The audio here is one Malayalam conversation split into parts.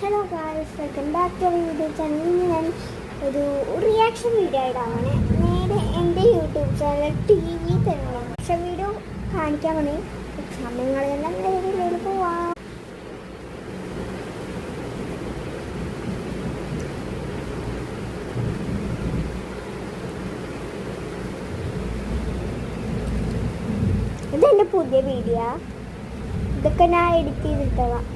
Hello guys, welcome back to YouTube channel. ഞാൻ ഒരു റിയാക്ഷൻ വീഡിയോ ആയിട്ടാണ് നേരെ എൻ്റെ യൂട്യൂബ് ചാനൽ TV തന്നെ റിയാക്ഷൻ വീഡിയോ കാണിക്കാൻ വേണ്ടി സമയങ്ങളെല്ലാം നേരെ പോവാം. ഇതെൻ്റെ പുതിയ വീഡിയോ, ഇതൊക്കെ ഞാൻ എഡിറ്റ് ചെയ്തിട്ടതാണ്.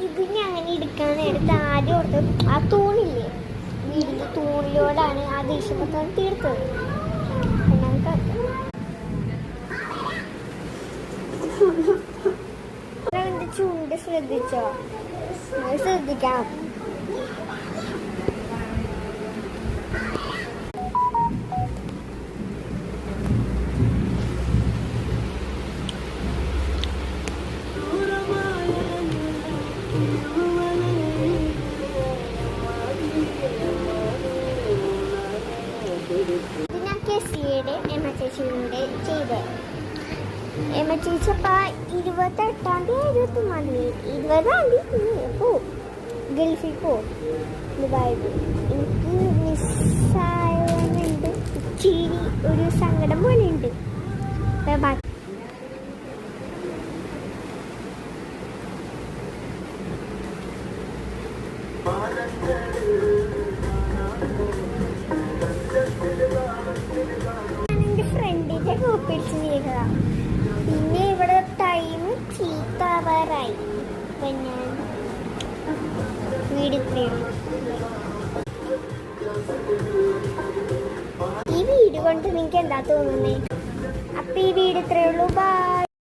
ഇതിനെ അങ്ങനെ എടുക്കാൻ നേരത്തെ ആദ്യം ഓർത്ത് ആ തൂണില്ലേ, വീടിൻ്റെ തൂണിലോടാണ് ആ ദേഷ്യമൊത്തം തീർത്തത്. എൻ്റെ ചുണ്ട് ശ്രദ്ധിച്ചോ? ശ്രദ്ധിക്കാം. ഇത് ഞാൻ കെസിയുടെ എമ്മ ചേച്ചിയുടെ ചെയ്തത്. എമ്മ ചേച്ചി അപ്പം 28-ാം തീയതി 20-ാം തീയതി ഗൾഫിൽ പോവും, ദുബായിൽ. എനിക്ക് മിസ്സായുണ്ട്, ഇച്ചിരി ഒരു സങ്കടം പോലെ ഉണ്ട്. എൻ്റെ ഫ്രണ്ടിൻ്റെ കോപ്പിടിച്ച് ചെയ്തതാണ്. പിന്നെ ഇവിടെ ടൈം ചീത്താവാറായി. അപ്പം ഞാൻ വീടിത്രയും ഈ വീട് കൊണ്ട് നിങ്ങൾക്ക് എന്താ തോന്നുന്നത്? അപ്പം ഈ വീട് ഇത്രയേ ഉള്ളൂ. ബൈ.